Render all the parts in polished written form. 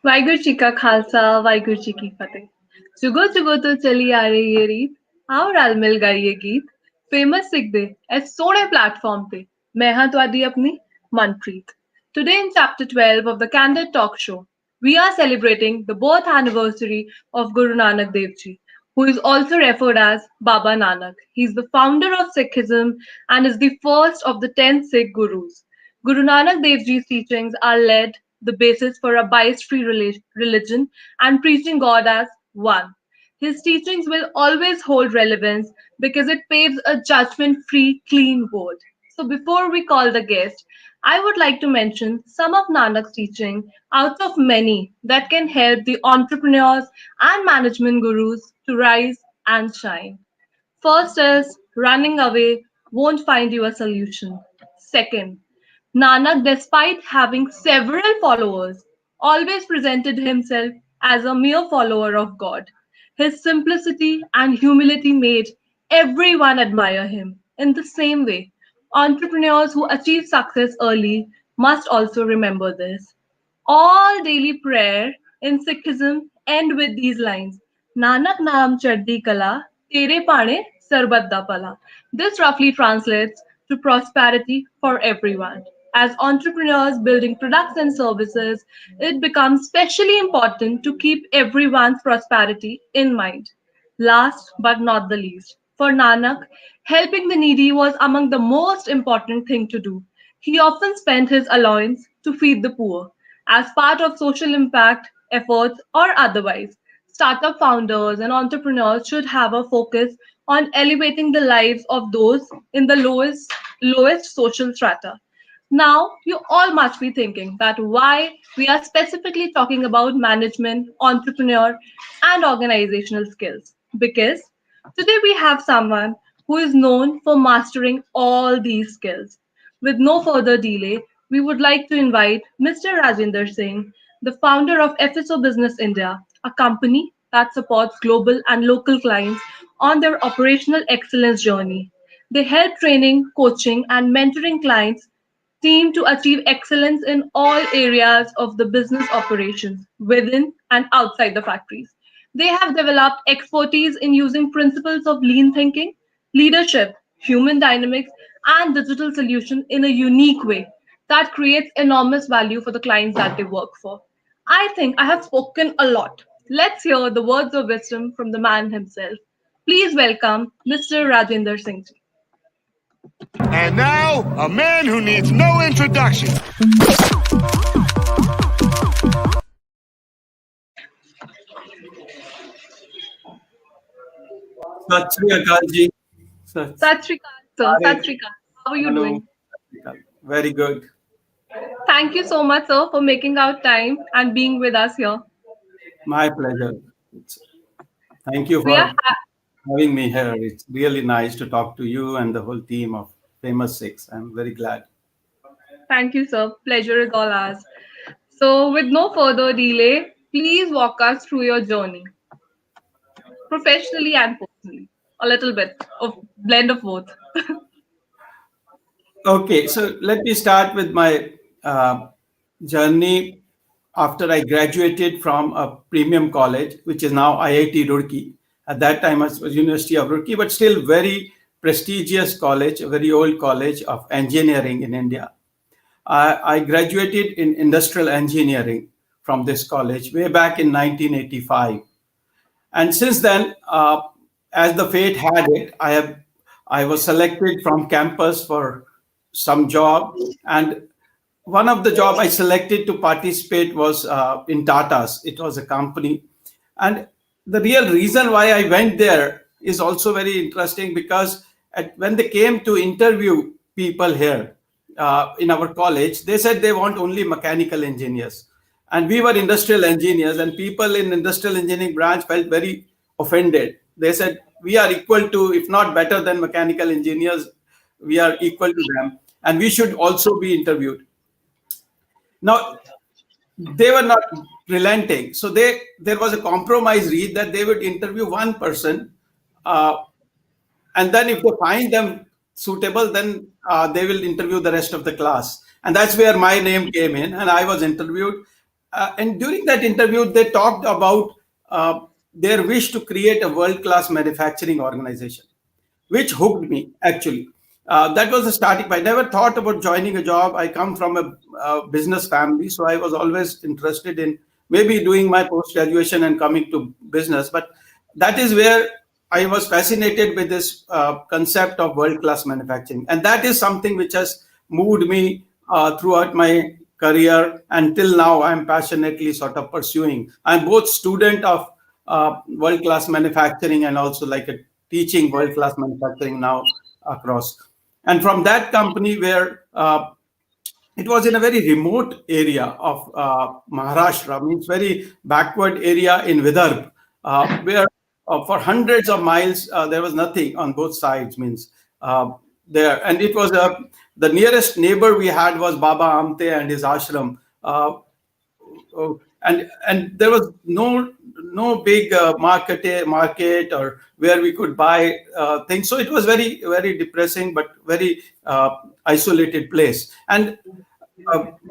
ਵਾਹਿਗੁਰੂ ਜੀ ਕਾ ਖਾਲਸਾ ਵਾਹਿਗੁਰੂ ਜੀ ਕੀ ਫਤਿਹ ਜੁਗੋ ਜੁਗੋ ਤੋਂ ਚਲੀ ਆ ਰਹੀ ਇਹ ਰੀਤ ਆਓ ਰਲ ਮਿਲ ਗਾਈਏ ਗੀਤ ਫੇਮਸ ਸਿੱਖ ਦੇ ਇਸ ਸੋਹਣੇ ਪਲੇਟਫਾਰਮ ਤੇ ਮੈਂ ਹਾਂ ਤੁਹਾਡੀ ਆਪਣੀ Manpreet Today in chapter 12 of the Candid talk show we are celebrating the birth anniversary of Guru Nanak Dev Ji who is also referred as Baba Nanak. He is the founder of Sikhism and is the first of the 10 Sikh gurus. Guru Nanak Dev Ji's teachings are led the basis for a bias-free religion and preaching God as one. His teachings will always hold relevance because it paves a judgment-free, clean world. So before we call the guest, I would like to mention some of Nanak's teaching out of many that can help the entrepreneurs and management gurus to rise and shine. First is running away won't find you a solution. Second, Nanak, despite having several followers, always presented himself as a mere follower of God. His simplicity and humility made everyone admire him. In the same way, entrepreneurs who achieve success early must also remember this. All daily prayer in Sikhism end with these lines. Nanak naam chaddi kala, tere pane sarbat da pala. This roughly translates to prosperity for everyone. As entrepreneurs building products and services, it becomes especially important to keep everyone's prosperity in mind. Last but not the least, for Nanak, helping the needy was among the most important thing to do. He often spent his allowance to feed the poor as part of social impact efforts or otherwise. Startup founders and entrepreneurs should have a focus on elevating the lives of those in the lowest social strata. Now, you all must be thinking that why we are specifically talking about management, entrepreneur, and organizational skills. Because today we have someone who is known for mastering all these skills. With no further delay, we would like to invite Mr. Rajinder Singh, the founder of Efesso Business India, a company that supports global and local clients on their operational excellence journey. They help training, coaching, and mentoring clients team to achieve excellence in all areas of the business operations within and outside the factories. They have developed expertise in using principles of lean thinking, leadership, human dynamics, and digital solution in a unique way that creates enormous value for the clients that they work for. I think I have spoken a lot. Let's hear the words of wisdom from the man himself. Please welcome Mr. Rajinder Singh. And now, a man who needs no introduction. Sat Sri Akal ji. Sat Sri Akal, sir. Sat Sri Akal. How are you Hello. doing? Very good. Thank you so much, sir, for making out time and being with us here. My pleasure. Thank you We are for having me here. It's really nice to talk to you and the whole team of Famous Sikhs. I'm very glad. Thank you, sir. Pleasure is all ours. So, with no further delay, please walk us through your journey, professionally and personally. A little bit of blend of both. Okay, so let me start with my journey after I graduated from a premium college, which is now IIT Roorkee. At that time, it was University of Roorkee, but still very prestigious college, a very old college of engineering in India. I graduated in industrial engineering from this college way back in 1985. And since then, as the fate had it, I was selected from campus for some job, and one of the job I selected to participate was in Tata's. It was a company, and the real reason why I went there is also very interesting because when they came to interview people here in our college, they said they want only mechanical engineers, and we were industrial engineers, and people in industrial engineering branch felt very offended. They said we are equal to, if not better than mechanical engineers, we are equal to them, and we should also be interviewed. Now, they were not relenting. So there was a compromise reached that they would interview one person, and then if they find them suitable, then they will interview the rest of the class. And that's where my name came in, and I was interviewed. and during that interview, they talked about their wish to create a world-class manufacturing organization, which hooked me actually. That was the starting point. I never thought about joining a job. I come from a business family, so I was always interested in maybe doing my post graduation and coming to business. But that is where I was fascinated with this concept of world class manufacturing. And that is something which has moved me throughout my career until now. I'm passionately sort of pursuing. I'm both student of world class manufacturing and also like a teaching world class manufacturing now across. And from that company where it was in a very remote area of Maharashtra, means very backward area in Vidarbh, where for hundreds of miles there was nothing on both sides. Means there, and it was the nearest neighbor we had was Baba Amte and his ashram, and there was no big market or where we could buy things. So it was very depressing, but very isolated place. And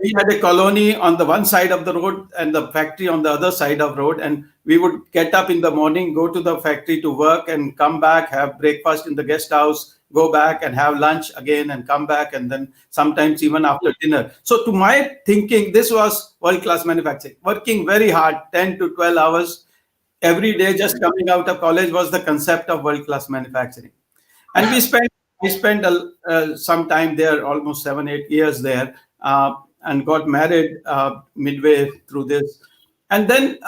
we had a colony on the one side of the road and the factory on the other side of the road. And we would get up in the morning, go to the factory to work and come back, have breakfast in the guest house, go back and have lunch again and come back. And then sometimes even after dinner. So to my thinking, this was world-class manufacturing, working very hard, 10 to 12 hours every day, just coming out of college was the concept of world-class manufacturing. And I spent some time there, almost 7-8 years there, and got married midway through this. And then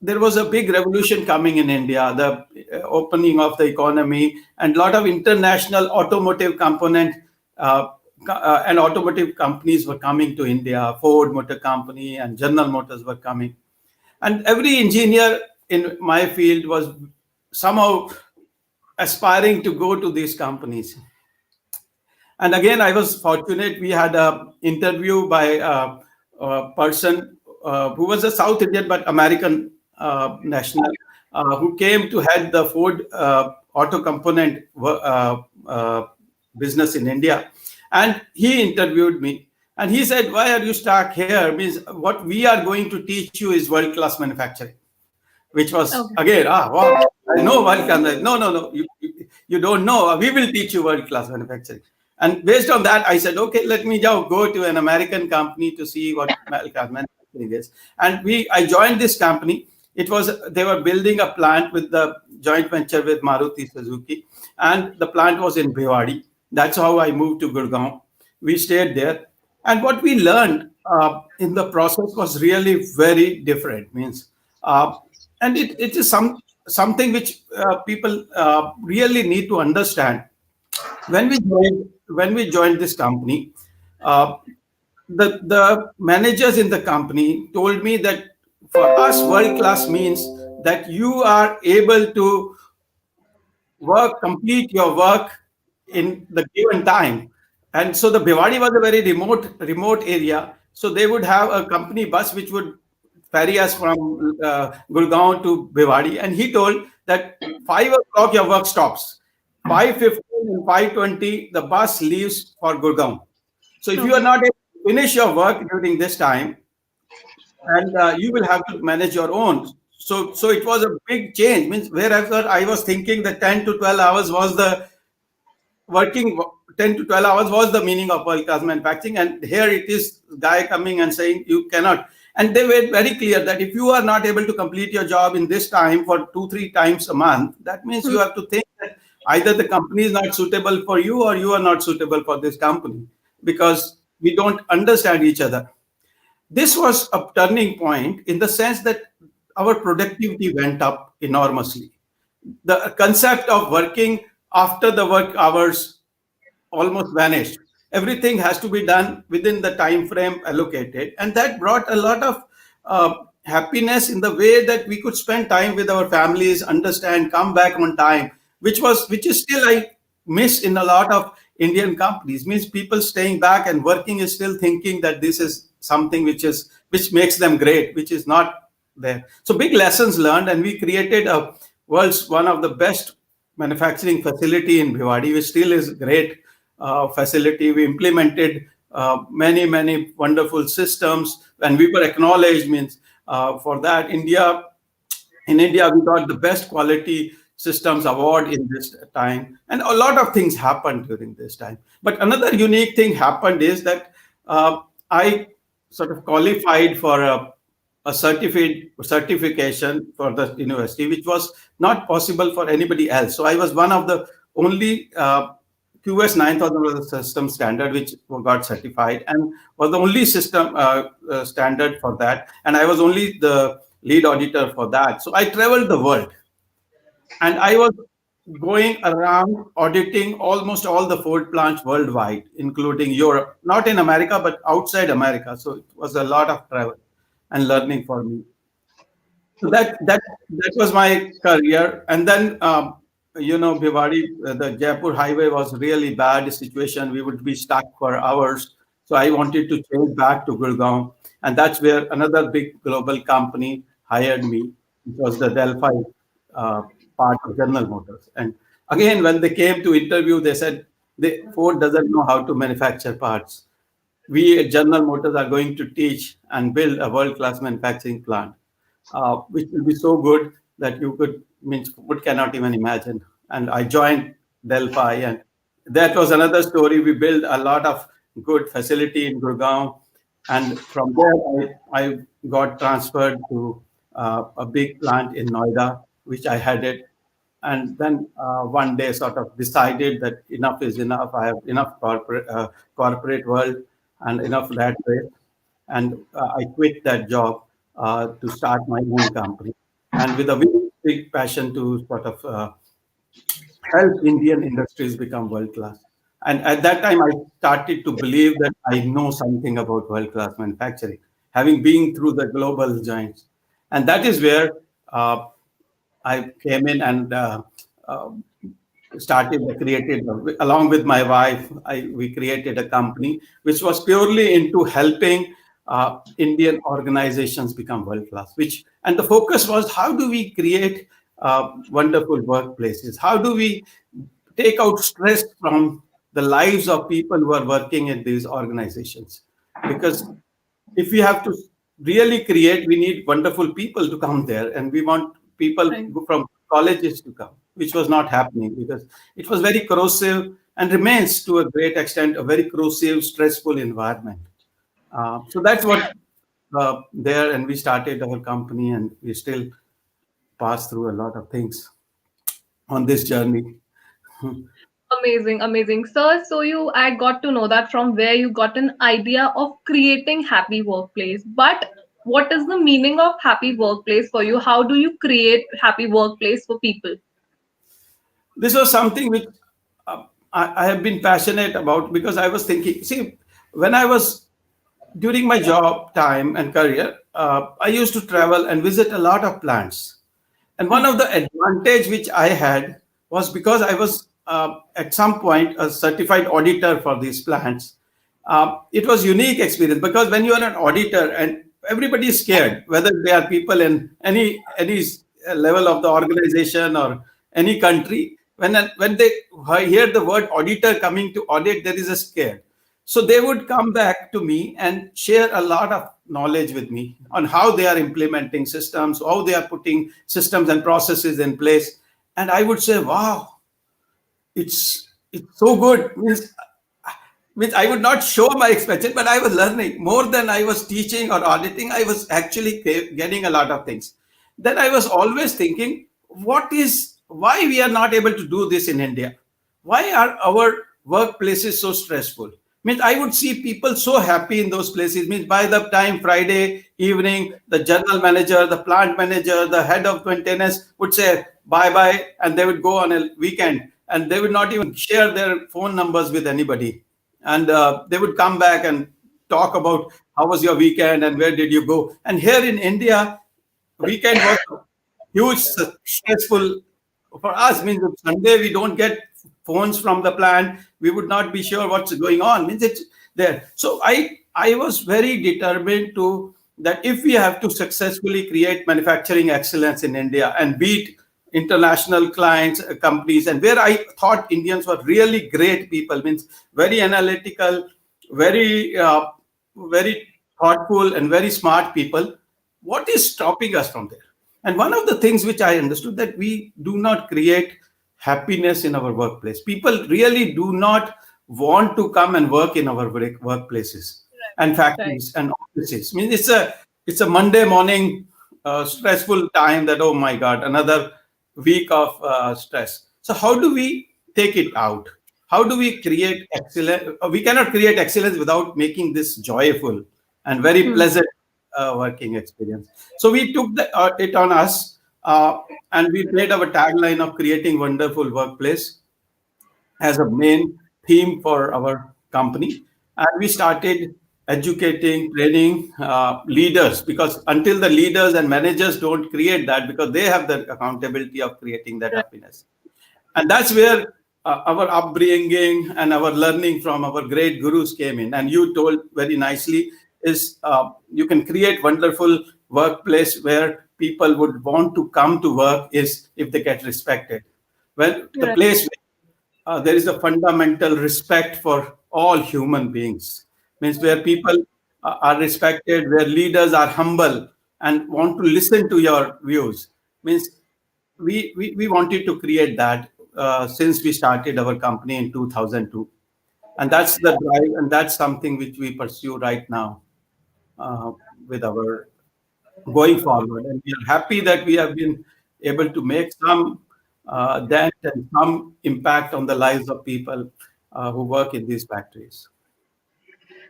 there was a big revolution coming in India, the opening of the economy, and a lot of international automotive component and automotive companies were coming to India. Ford Motor Company and General Motors were coming. And every engineer in my field was somehow aspiring to go to these companies. And again, I was fortunate. We had an interview by a person who was a South Indian but American national who came to head the Ford auto component business in India. And he interviewed me. And he said, "Why are you stuck here? Means what we are going to teach you is world-class manufacturing." Which was, again, wow, I know world-class. No, you don't know. We will teach you world-class manufacturing. And based on that, I said, okay, let me now go to an American company to see what world-class manufacturing is. And I joined this company. They were building a plant with the joint venture with Maruti Suzuki. And the plant was in Bhiwadi. That's how I moved to Gurgaon. We stayed there. And what we learned in the process was really very different. Means, and it is something which people really need to understand. When we joined this company, the managers in the company told me that for us, world class means that you are able to complete your work in the given time. And so the Bhiwadi was a very remote area. So they would have a company bus which would ferry us from Gurgaon to Bhiwadi. And he told that 5 o'clock your work stops. 5:15 and 5:20 the bus leaves for Gurgaon. So if you are not able to finish your work during this time, and you will have to manage your own. So it was a big change. Means wherever I was thinking that 10 to 12 hours was the working 10 to 12 hours was the meaning of world-class manufacturing. And here it is guy coming and saying you cannot. And they were very clear that if you are not able to complete your job in this time for 2-3 times a month, that means you have to think that either the company is not suitable for you or you are not suitable for this company because we don't understand each other. This was a turning point in the sense that our productivity went up enormously. The concept of working after the work hours almost vanished. Everything has to be done within the time frame allocated, and that brought a lot of happiness in the way that we could spend time with our families, understand, come back on time, which is still I miss in a lot of Indian companies. Means people staying back and working is still thinking that this is something which makes them great, which is not there. So big lessons learned, and we created a world's one of the best manufacturing facility in Bhiwadi, which still is great facility. We implemented many wonderful systems and we were acknowledged, means for that. In India, we got the best quality systems award in this time, and a lot of things happened during this time. But another unique thing happened is that I sort of qualified for a certification for the university, which was not possible for anybody else. So I was one of the only QS 9000 was the system standard which got certified, and was the only system standard for that. And I was only the lead auditor for that. So I traveled the world, and I was going around auditing almost all the Ford plants worldwide, including Europe, not in America, but outside America. So it was a lot of travel and learning for me. So that was my career. And then Bhiwadi, the Jaipur highway was really bad situation. We would be stuck for hours. So I wanted to change back to Gurgaon, and that's where another big global company hired me. It was the Delphi part of General Motors. And again, when they came to interview, they said Ford doesn't know how to manufacture parts. We at General Motors are going to teach and build a world-class manufacturing plant, which will be so good that you cannot even imagine. And I joined Delphi, and that was another story. We built a lot of good facility in Gurgaon, and from there I got transferred to a big plant in Noida, which I headed. And then one day sort of decided that enough is enough. I have enough corporate world and enough rat race. And I quit that job to start my own company, and with a very big passion to sort of help Indian industries become world class. And at that time, I started to believe that I know something about world class manufacturing, having been through the global giants. And that is where I came in and created, along with my wife, we created a company which was purely into helping Indian organizations become world class. And the focus was, how do we create wonderful workplaces? How do we take out stress from the lives of people who are working in these organizations? Because if we have to really create, we need wonderful people to come there, and we want people from colleges to come, which was not happening because it was very corrosive and remains to a great extent a very corrosive, stressful environment. So that's what there, and we started our company, and we still pass through a lot of things on this journey. Amazing, amazing. Sir, so I got to know that from where you got an idea of creating happy workplace. But what is the meaning of happy workplace for you? How do you create happy workplace for people? This was something which I have been passionate about, because I was thinking, see, when I was during my job time and career, I used to travel and visit a lot of plants. And one of the advantage which I had was because I was at some point a certified auditor for these plants. It was unique experience, because when you are an auditor and everybody is scared, whether they are people in any level of the organization or any country, when they hear the word auditor coming to audit, there is a scare. So they would come back to me and share a lot of knowledge with me on how they are implementing systems, how they are putting systems and processes in place. And I would say, wow, it's so good. Means I would not show my expression, but I was learning more than I was teaching or auditing. I was actually getting a lot of things. Then I was always thinking, why we are not able to do this in India? Why are our workplaces so stressful? Means I would see people so happy in those places. Means by the time Friday evening, the general manager, the plant manager, the head of maintenance would say bye-bye, and they would go on a weekend, and they would not even share their phone numbers with anybody. And they would come back and talk about how was your weekend and where did you go. And here in India, weekend was huge, stressful for us. Means if Sunday we don't get phones from the plant, we would not be sure what's going on. Means it's there. So I was very determined to that if we have to successfully create manufacturing excellence in India and beat international clients, companies, and where I thought Indians were really great people, means very analytical, very thoughtful and very smart people. What is stopping us from there? And one of the things which I understood, that we do not create happiness in our workplace. People really do not want to come and work in our workplaces and Right. factories and offices. I mean, it's a Monday morning stressful time, that, oh my God, another week of stress. So how do we take it out? How do we create excellence? We cannot create excellence without making this joyful and very Hmm. pleasant working experience. So we took it on us, and we made our tagline of creating wonderful workplace as a main theme for our company. And we started educating, training leaders, because until the leaders and managers don't create that, because they have the accountability of creating that Right. happiness. And that's where our upbringing and our learning from our great gurus came in. And you told very nicely, is you can create wonderful workplace where people would want to come to work is if they get respected. Well, the Right. place there is a fundamental respect for all human beings, means where people are respected, where leaders are humble and want to listen to your views, means we wanted to create that since we started our company in 2002. And that's the drive, and that's something which we pursue right now uh, with our going forward. And we are happy that we have been able to make some dent and some impact on the lives of people who work in these factories.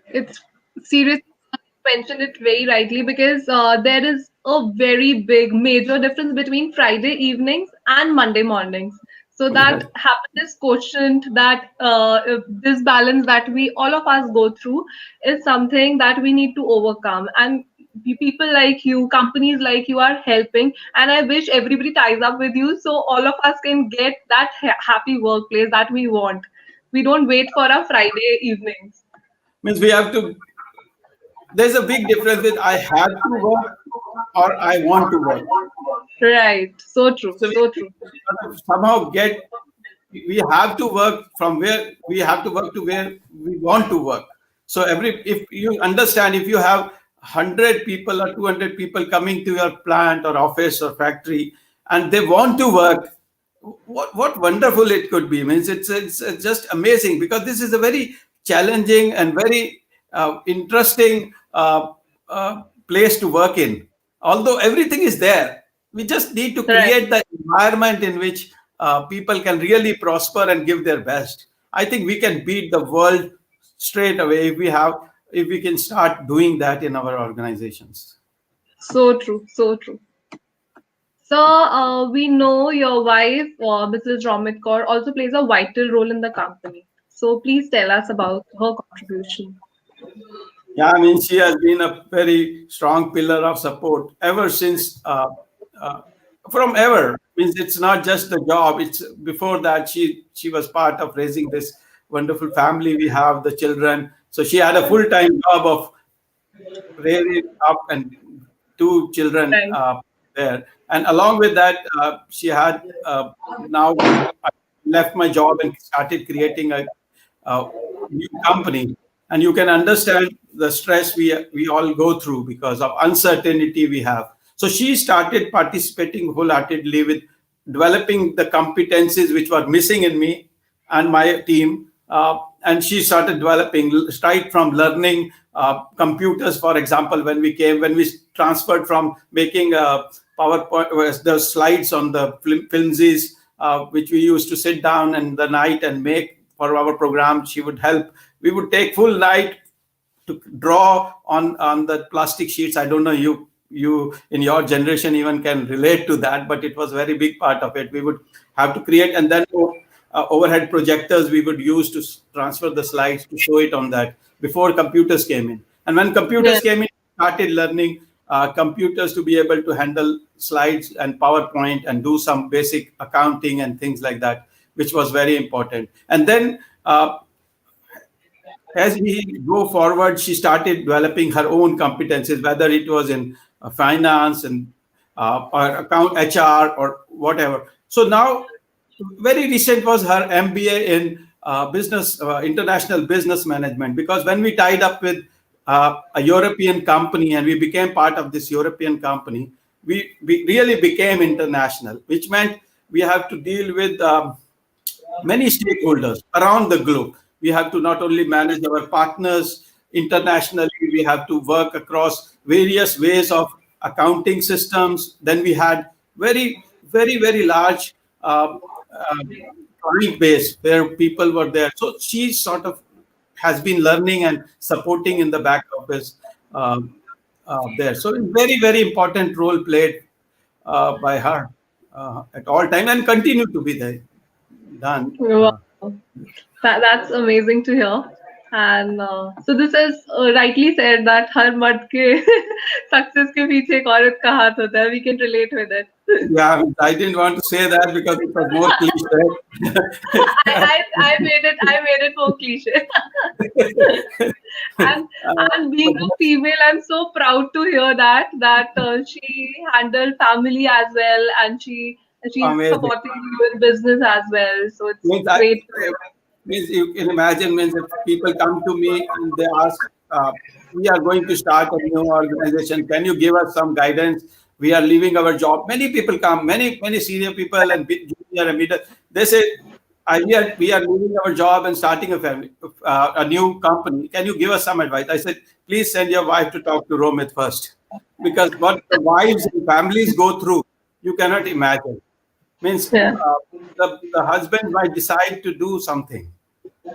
It's serious. You mentioned it very rightly because there is a very big major difference between Friday evenings and Monday mornings. So that Yes. happiness quotient, that this balance that we all of us go through is something that we need to overcome. And people like you, companies like you are helping. And I wish everybody ties up with you so all of us can get that happy workplace that we want. We don't wait for a Friday evenings. Means we have to, there's a big difference with I have to work or I want to work. Right. So true. So So true. we have to somehow get, we have to work from where we have to work to where we want to work. So if you understand, if you have 100 people or 200 people coming to your plant or office or factory and they want to work, what wonderful it could be. Means it's just amazing, because this is a very challenging and very interesting place to work in. Although everything is there, we just need to Right. create the environment in which people can really prosper and give their best. I think we can beat the world straight away if we can start doing that in our organizations. So true. So true. So we know your wife, Mrs. Romit Kaur, also plays a vital role in the company. So please tell us about her contribution. Yeah, I mean, she has been a very strong pillar of support ever since, uh, from ever. Means it's not just the job. It's before that she was part of raising this wonderful family. We have the children, so she had a full time job of raising up and two children Right. there. And along with that, she had now I left my job and started creating a new company. And you can understand the stress we all go through because of uncertainty we have. So she started participating wholeheartedly with developing the competencies which were missing in me and my team. And she started developing right from learning computers, for example, when we transferred from making PowerPoint, the slides on the filmsies, which we used to sit down in the night and make for our program. She would help. We would take full night to draw on the plastic sheets. I don't know you in your generation even can relate to that, but it was a very big part of it. We would have to create, and then overhead projectors we would use to transfer the slides to show it on that before computers came in. And when Yeah. computers came in, started learning computers to be able to handle slides and PowerPoint and do some basic accounting and things like that, which was very important. And then as we go forward, she started developing her own competencies, whether it was in finance and or account HR or whatever. So now, very recent was her MBA in business, international business management. Because when we tied up with a European company, and we became part of this European company, we really became international, which meant we have to deal with many stakeholders around the globe. We have to not only manage our partners internationally, we have to work across various ways of accounting systems. Then we had very large client base where people were there. So she sort of has been learning and supporting in the back office there. So very important role played by her at all time and continue to be there done. Wow. That's amazing to hear. And so this is rightly said that हर मर्द के success के पीछे एक औरत का हाथ होता है. We can relate with it. Yeah, I didn't want to say that because it was more cliche. I made it more cliche. and and being a female, I'm so proud to hear that she handled family as well, and she's Amazing. supporting you in business as well. So it's Means, great. means you can imagine, means if people come to me and they ask, we are going to start a new organization, can you give us some guidance? We are leaving our job. Many people come, many senior people and junior and middle. They say, we are leaving our job and starting a family, a new company. Can you give us some advice? I said, please send your wife to talk to Romit first, because what the wives and families go through, you cannot imagine. Means Yeah. The husband might decide to do something,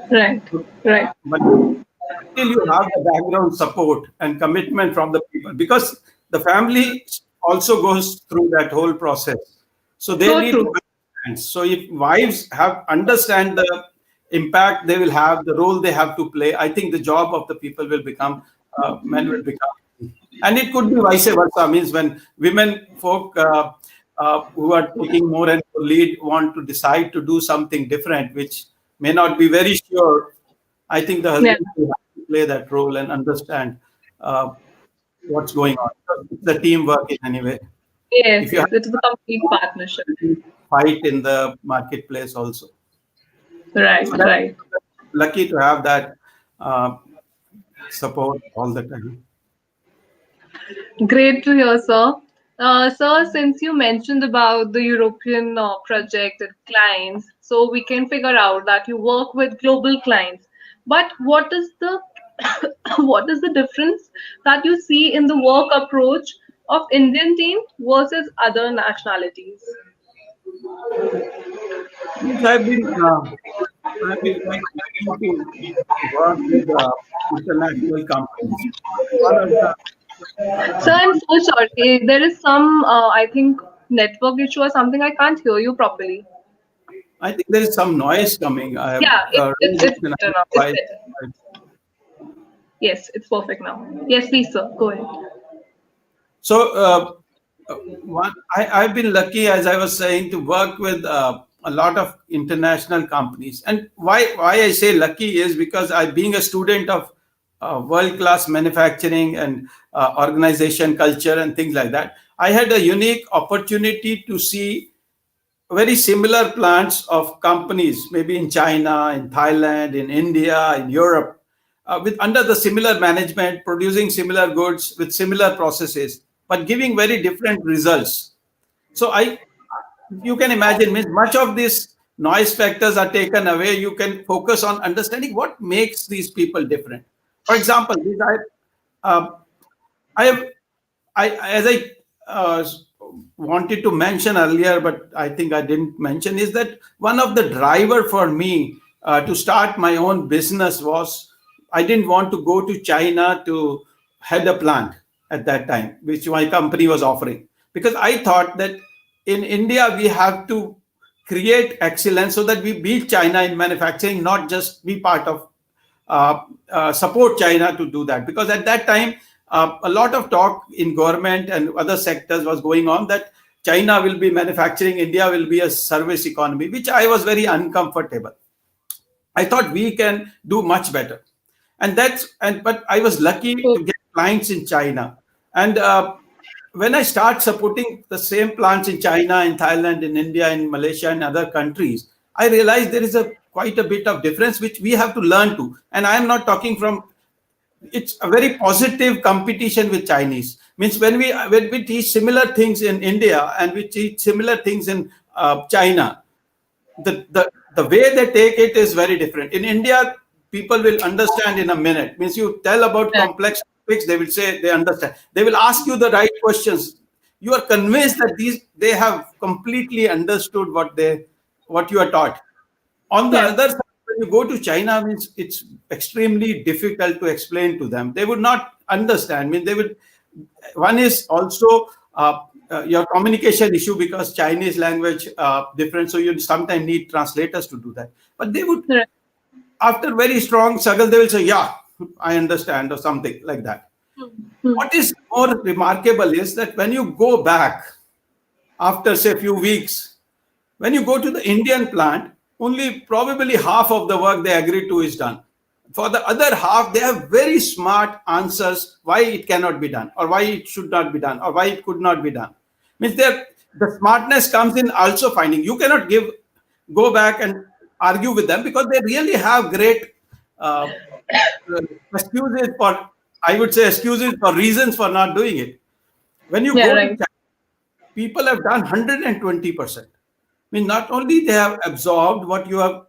Right. Right. but until you have the background support and commitment from the people, because the family also goes through that whole process, so they So need true. to understand. So if wives have understand the impact they will have, the role they have to play, I think the job of the people will become men will become, and it could be vice versa. Means when women folk who are taking more and more lead want to decide to do something different, which may not be very sure, I think the Yeah. husband will have to play that role and understand uh, what's going on. It's a teamwork in any way. Yes. If you Yes. have It is a complete partnership. to fight in the marketplace also. Right. So that's Right. lucky to have that uh, support all the time. Great to hear, sir. Sir, since you mentioned about the European project and clients, so we can figure out that you work with global clients. But what is the what is the difference that you see in the work approach of Indian team versus other nationalities? Yes, I've been quite lucky to work with international companies. One of the Sir, I'm so sorry. There is some, I think, network issue or something. I can't hear you properly. I think there is some noise coming. I have Yeah, raised it it's and I better don't now. know It's why. better. Yes, it's perfect now. Yes, please, sir. Go ahead. So, I've been lucky, as I was saying, to work with a lot of international companies. And why I say lucky is because being a student of world-class manufacturing and organization culture and things like that, I had a unique opportunity to see very similar plants of companies, maybe in China, in Thailand, in India, in Europe, with under the similar management, producing similar goods with similar processes, but giving very different results. So you can imagine, means much of these noise factors are taken away. You can focus on understanding what makes these people different. For example, uh, I have, as I wanted to mention earlier, but I think I didn't mention, is that one of the driver for me to start my own business was I didn't want to go to China to head a plant at that time, which my company was offering, because I thought that in India we have to create excellence so that we beat China in manufacturing, not just be part of support China to do that. Because at that time, a lot of talk in government and other sectors was going on that China will be manufacturing, India will be a service economy, which I was very uncomfortable. I thought we can do much better, but I was lucky So, to get clients in China, and when I start supporting the same plants in China, in Thailand, in India, in Malaysia, and other countries, I realized there is a quite a bit of difference which we have to learn to. And I am not talking from it's a very positive competition with Chinese. Means when we teach similar things in India and we teach similar things in China, the way they take it is very different. In India, people will understand in a minute. Means you tell about Yeah. complex topics, they will say they understand. They will ask you the right questions. You are convinced that they have completely understood what you are taught. On the Yes. other side, when you go to China, means it's extremely difficult to explain to them. They would not understand. I mean, they would. One is also your communication issue because Chinese language different, so you sometimes need translators to do that. But they would, Right. after very strong struggle, they will say, "Yeah, I understand," or something like that. Hmm. What is more remarkable is that when you go back after say a few weeks, when you go to the Indian plant, only probably half of the work they agree to is done. For the other half, they have very smart answers why it cannot be done, or why it should not be done, or why it could not be done. Means the smartness comes in also finding. You cannot go back and argue with them because they really have great uh, excuses for, I would say, excuses for reasons for not doing it. When you Yeah. go to Right. China, people have done 120%. I mean, not only they have absorbed what you have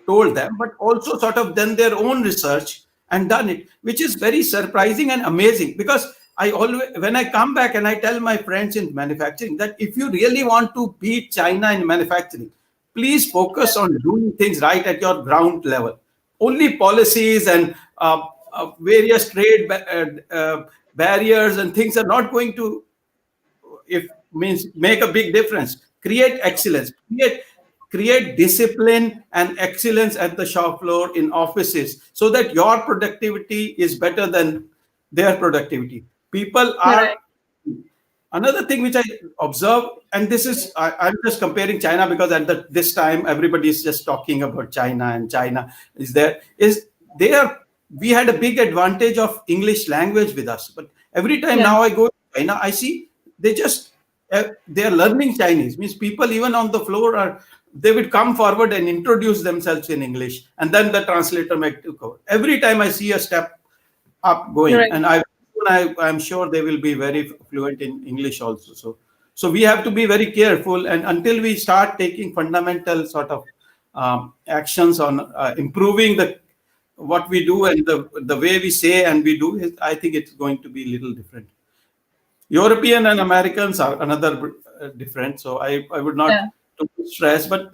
told them, but also sort of done their own research and done it, which is very surprising and amazing. Because I always, when I come back and I tell my friends in manufacturing that if you really want to beat China in manufacturing, please focus on doing things right at your ground level. Only policies and various trade barriers and things are not going to, if means make a big difference. Create excellence, create discipline and excellence at the shop floor in offices so that your productivity is better than their productivity. People are, Right. another thing which I observe, and this is I'm just comparing China because this time everybody is just talking about China, and China is there, is they are, we had a big advantage of English language with us, but every time Yeah. now I go to China, I see they just they are learning Chinese. Means people even on the floor are, they would come forward and introduce themselves in English, and then the translator might take over. Every time I see a step up going, Right. and I'm sure they will be very fluent in English also. So we have to be very careful, and until we start taking fundamental sort of actions on improving the what we do and the way we say and we do, I think it's going to be a little different. European and Americans are another different. So I would not Yeah. too much stress, but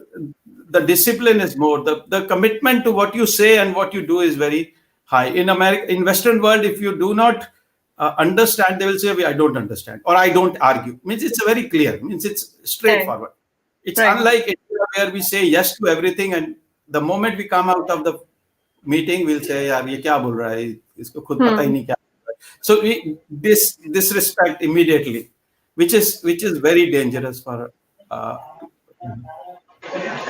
the discipline is more. The commitment to what you say and what you do is very high. In America, in Western world, if you do not understand, they will say, I don't understand, or I don't argue. Means it's very clear. Means it's Right. straightforward. It's Right. unlike India where we say yes to everything, and the moment we come out of the meeting, we'll say, यार ये क्या बोल रहा है, इसको खुद पता ही Hmm. नहीं क्या. So we disrespect immediately, which is very dangerous for. Uh,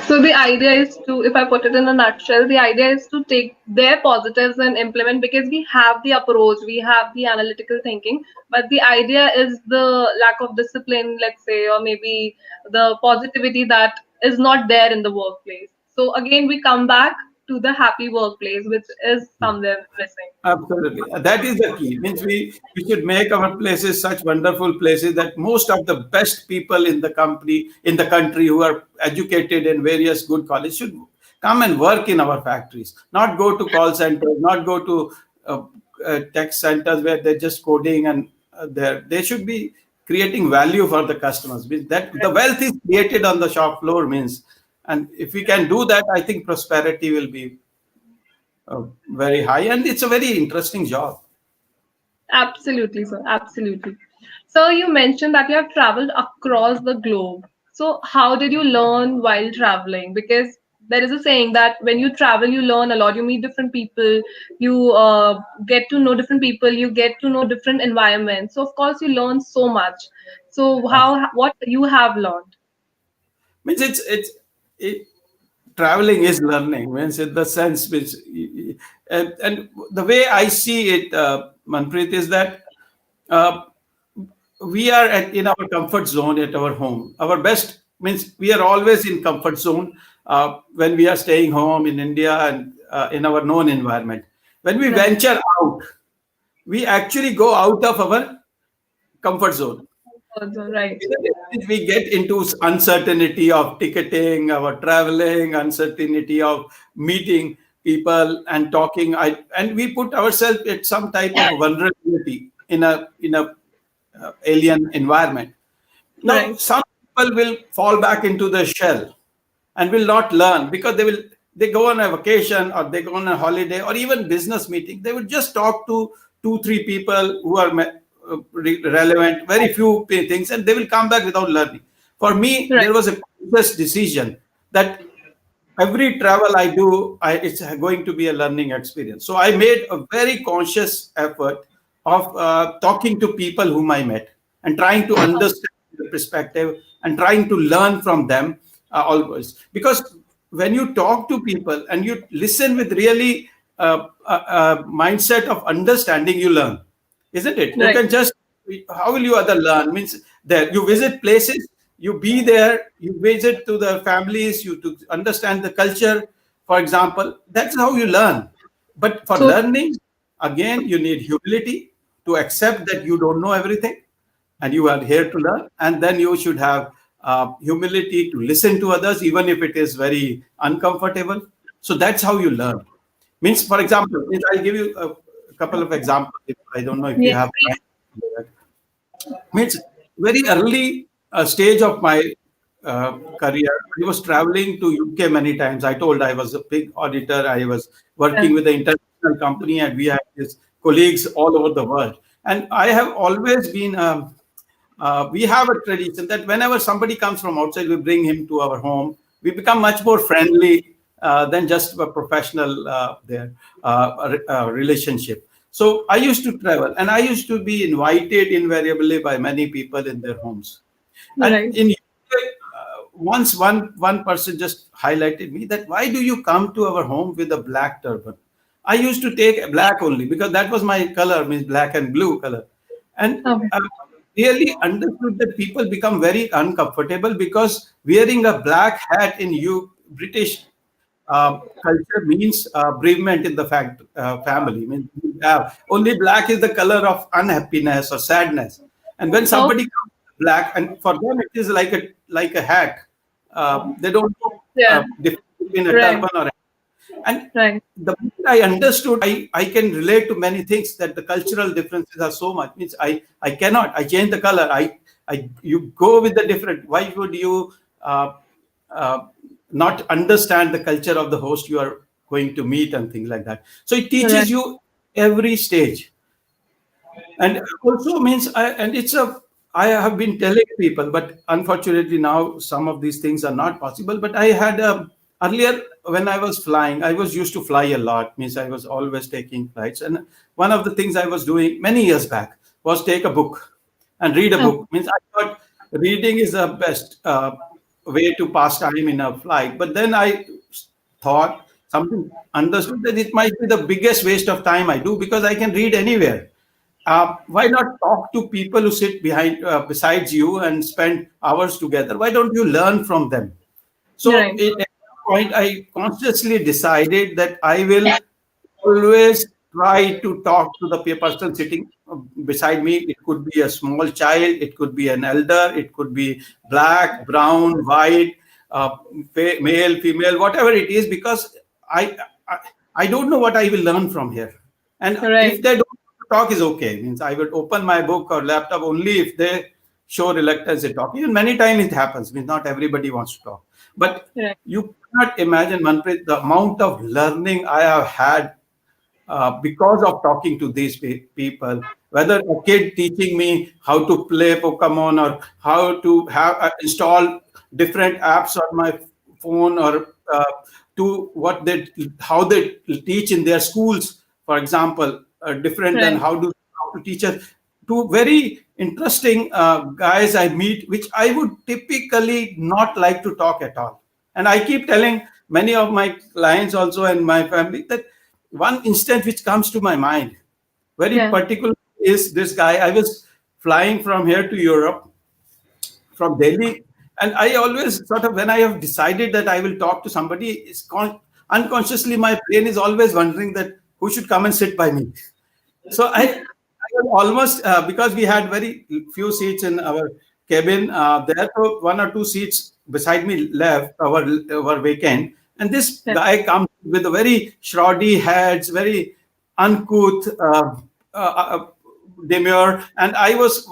So the idea is to, if I put it in a nutshell, the idea is to take their positives and implement, because we have the approach, we have the analytical thinking, but the idea is the lack of discipline, let's say, or maybe the positivity that is not there in the workplace. So again, we come back to the happy workplace, which is somewhere missing. Absolutely. That is the key. Means we should make our places such wonderful places that most of the best people in the country who are educated in various good colleges should come and work in our factories, not go to call centers, not go to tech centers where they're just coding, and they should be creating value for the customers. Means that the wealth is created on the shop floor means, and if we can do that, I think prosperity will be very high, and it's a very interesting job. Absolutely, sir. Absolutely. So you mentioned that you have traveled across the globe. So how did you learn while traveling? Because there is a saying that when you travel, you learn a lot. You meet different people. You get to know different people. You get to know different environments. So of course, you learn so much. So what you have learned? Means it, traveling is learning. Means in the sense which, and the way I see it, Manpreet, is that uh, we are in our comfort zone at our home. Our best means we are always in comfort zone when we are staying home in India and in our known environment. When we Right. venture out, we actually go out of our comfort zone. Also, right. We get into uncertainty of ticketing, our traveling, uncertainty of meeting people and talking. And we put ourselves at some type of vulnerability in a alien environment. Now, Right. some people will fall back into the shell and will not learn because they go on a vacation or they go on a holiday or even business meeting. They would just talk to 2 3 people who are relevant, very few things, and they will come back without learning. For me, Right. there was a conscious decision that every travel I do, it's going to be a learning experience. So I made a very conscious effort of talking to people whom I met and trying to understand the perspective and trying to learn from them always. Because when you talk to people and you listen with really mindset of understanding, you learn, isn't it? You Right. can just, how will you other learn? Means that you visit places, you be there, you visit to the families, you to understand the culture, for example. That's how you learn. But for So learning, again, you need humility to accept that you don't know everything and you are here to learn. And then you should have humility to listen to others, even if it is very uncomfortable. So that's how you learn. Means, for example, I'll give you a couple of examples. I don't know if you yes, have please. time. Means very early stage of my career, I was traveling to UK many times. I told I was a big auditor. I was Yeah. working with an international company, and we had these colleagues all over the world. And I have always been. We have a tradition that whenever somebody comes from outside, we bring him to our home. We become much more friendly than just a professional relationship. So I used to travel, and I used to be invited invariably by many people in their homes. And Right. in UK, once one person just highlighted me that why do you come to our home with a black turban? I used to take black only because that was my color, means black and blue color. And Okay. really understood that people become very uncomfortable because wearing a black hat in you British culture means bereavement in the family. I mean, only black is the color of unhappiness or sadness. And when Oh, somebody comes black, and for them it is like a hat. They don't know yeah. difference between a Right. turban or a. And Right. the moment I understood, I can relate to many things that the cultural differences are so much. Means I cannot. I change the color. You go with the different. Why would you uh, not understand the culture of the host you are going to meet and things like that? So it Right. teaches you every stage. And also means and it's a I have been telling people, but unfortunately now some of these things are not possible. But I had earlier when I was flying, I was used to fly a lot. Means I was always taking flights, and one of the things I was doing many years back was take a book and read a Okay. book. Means I thought reading is the best way to pass time in a flight. But then I thought something understood that it might be the biggest waste of time I do because I can read anywhere. Why not talk to people who sit behind besides you and spend hours together? Why don't you learn from them? So Right. at that point, I consciously decided that I will always try to talk to the person sitting beside me. It could be a small child, it could be an elder, it could be black, brown, white, male, female, whatever it is, because I, I I don't know what I will learn from here. And if Right. they don't talk is okay. Means I will open my book or laptop only if they show reluctance to talk. Even many times it happens. Means not everybody wants to talk. But Right. you cannot imagine, Manpreet, the amount of learning I have had because of talking to these people. Whether a kid teaching me how to play Pokemon or how to have install different apps on my phone, or to what they how they teach in their schools, for example, different than Right. how to teach us. To very interesting guys I meet, which I would typically not like to talk at all. And I keep telling many of my clients also and my family that one instance which comes to my mind very Yeah. particular is this guy. I was flying from here to Europe from Delhi, and I always sort of, when I have decided that I will talk to somebody, unconsciously my brain is always wondering that who should come and sit by me. So I was almost because we had very few seats in our cabin there, so one or two seats beside me left were vacant, and this Yeah. guy comes with a very shoddy heads, very uncouth, demure, and I was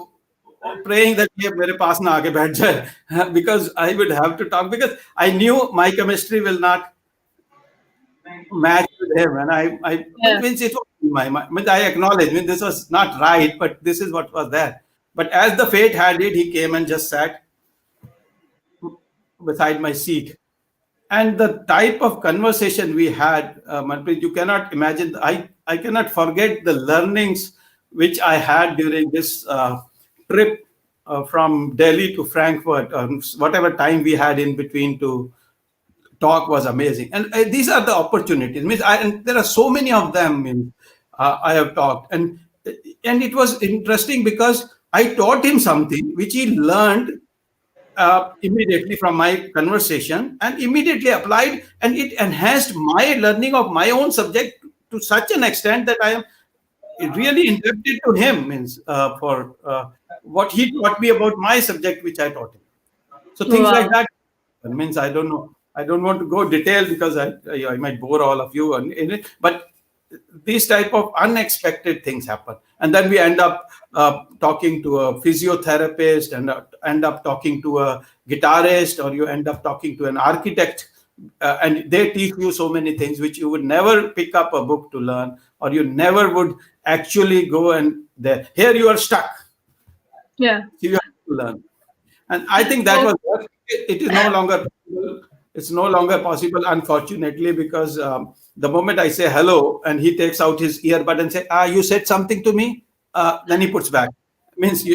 praying that ये मेरे पास ना आके बैठ जाए because I would have to talk because I knew my chemistry will not match with him, and I Yeah. means it was means I acknowledge, means this was not right, but this is what was there. But as the fate had it, he came and just sat beside my seat, and the type of conversation we had, Manpreet, you cannot imagine. I cannot forget the learnings which I had during this trip from Delhi to Frankfurt, whatever time we had in between to talk was amazing. And these are the opportunities. Means and there are so many of them. I have talked, and it was interesting because I taught him something which he learned immediately from my conversation and immediately applied, and it enhanced my learning of my own subject to such an extent that I am really indebted to him. Means for what he taught me about my subject, which I taught him. So things like Wow. that. It means I don't know. I don't want to go detail because I might bore all of you in it. But these type of unexpected things happen, and then we end up talking to a physiotherapist, and end up talking to a guitarist, or you end up talking to an architect, and they teach you so many things which you would never pick up a book to learn, or you never would actually go and there. Here you are stuck. Yeah. You have to learn. And I think that was it is no longer possible. It's no longer possible, unfortunately, because the moment I say hello and he takes out his earbud and say, you said something to me, then he puts back. Means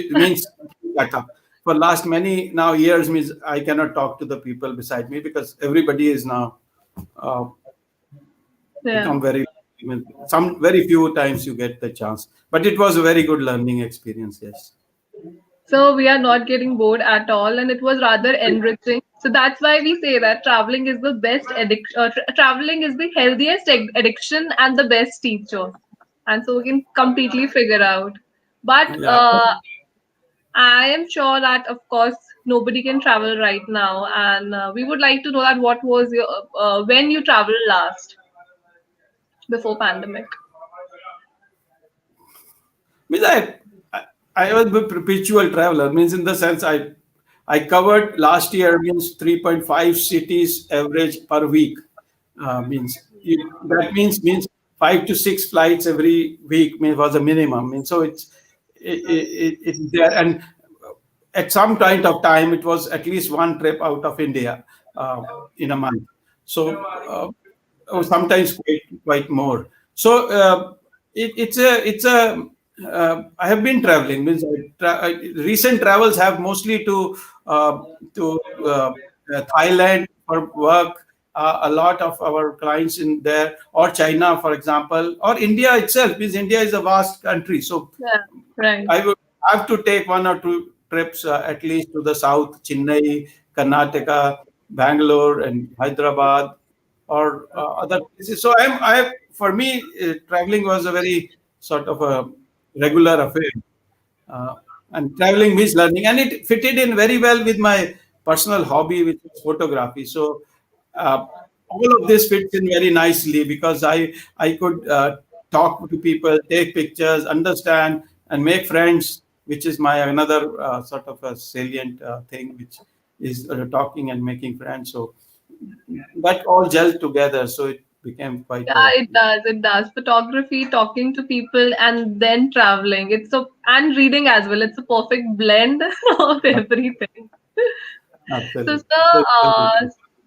back up. For last many now years, means I cannot talk to the people beside me because everybody is now Yeah. become very. Some very few times you get the chance, but it was a very good learning experience. Yes. So we are not getting bored at all, and it was rather enriching. So that's why we say that traveling is the best addiction. Traveling is the healthiest addiction and the best teacher, and so we can completely figure out. But Yeah. I am sure that, of course, nobody can travel right now, and we would like to know that what was your when you traveled last before pandemic. Means I was a perpetual traveler. Means in the sense I covered last year means 3.5 cities average per week. That means 5 to 6 flights every week was a minimum. And so it's there. And at some point of time, it was at least one trip out of India in a month. So sometimes quite more. So it's a I have been traveling. Means recent travels have mostly to Thailand for work. A lot of our clients in there, or China, for example, or India itself. Means India is a vast country, so Yeah, right. I would have to take one or two trips at least to the south, Chennai, Karnataka, Bangalore, and Hyderabad, or other places. So for me, traveling was a very sort of a regular affair. Uh, and traveling means learning, and it fitted in very well with my personal hobby, which is photography. So uh, all of this fits in very nicely because I could talk to people, take pictures, understand, and make friends, which is my another sort of a salient thing, which is talking and making friends. So that all gelled together. So it became quite Yeah, it does. It does. Photography, talking to people, and then traveling. And reading as well. It's a perfect blend of everything. So, absolutely. sir, So it's very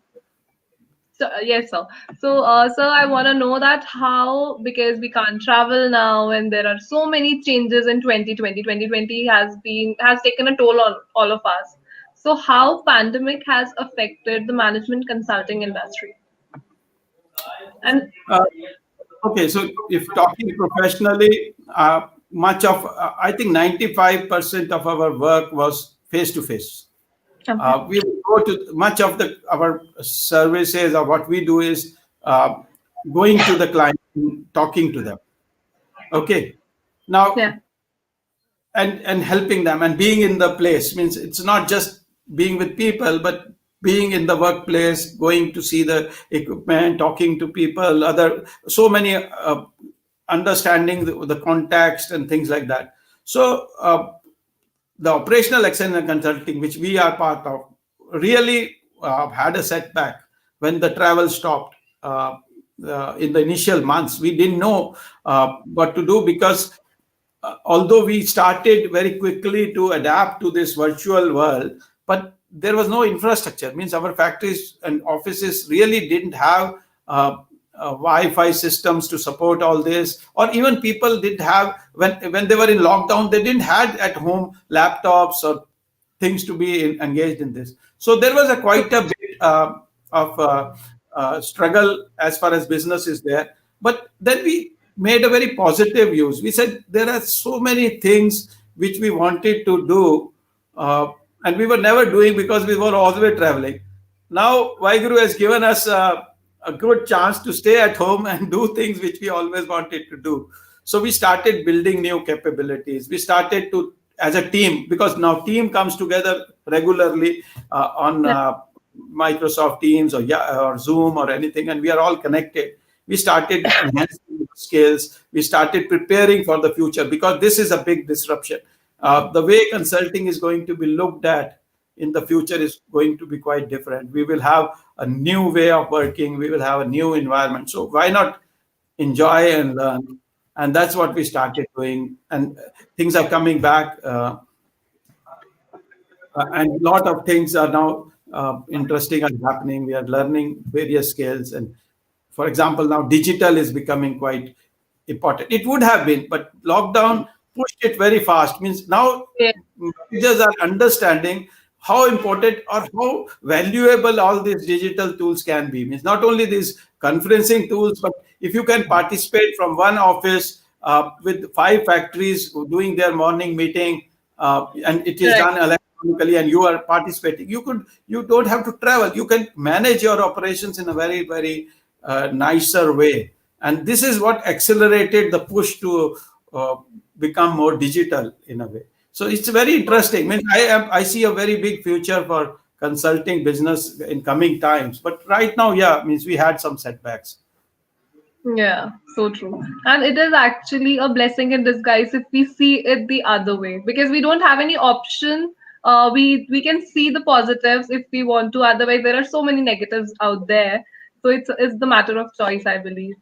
good. yes, sir. So, sir, I want to know that how, because we can't travel now, and there are so many changes in 2020. 2020 has taken a toll on all of us. So, how pandemic has affected the management consulting industry? And Uh, Okay, so if talking professionally, much of I think 95% of our work was face to face. okay, We would go to our services or what we do is going to the client talking to them. Okay. Now, Yeah. and helping them and being in the place means it's not just being with people, but being in the workplace, going to see the equipment, talking to people, other so many understanding the context and things like that. So the operational excellence and consulting, which we are part of, really had a setback when the travel stopped. In the initial months, we didn't know what to do, because although we started very quickly to adapt to this virtual world, but there was no infrastructure. Means our factories and offices really didn't have Wi-Fi systems to support all this, or even people didn't have, when they were in lockdown, they didn't have at home laptops or things to be engaged in this. So there was a quite a bit of struggle as far as business is there. But then we made a very positive use. We said there are so many things which we wanted to do, and we were never doing because we were always traveling. Now, Vaiguru has given us a good chance to stay at home and do things which we always wanted to do. So we started building new capabilities. We started to, as a team, because now team comes together regularly on Microsoft Teams or Zoom or anything, and we are all connected. We started enhancing skills. We started preparing for the future, because this is a big disruption. The way consulting is going to be looked at in the future is going to be quite different. We will have a new way of working. We will have a new environment. So why not enjoy and learn? And that's what we started doing. And things are coming back. And a lot of things are now interesting and happening. We are learning various skills. And for example, now digital is becoming quite important. It would have been, but lockdown pushed it very fast. Means now Yeah. managers are understanding how important or how valuable all these digital tools can be. Means not only these conferencing tools, but if you can participate from one office with 5 factories doing their morning meeting, and it is Correct. done electronically, and you are participating, you don't have to travel. You can manage your operations in a very, very nicer way. And this is what accelerated the push to become more digital in a way. So it's very interesting. I mean, I see a very big future for consulting business in coming times. But right now, yeah, means we had some setbacks. Yeah, so true. And it is actually a blessing in disguise if we see it the other way, because we don't have any option. We can see the positives if we want to. Otherwise, there are so many negatives out there. So it's the matter of choice, I believe.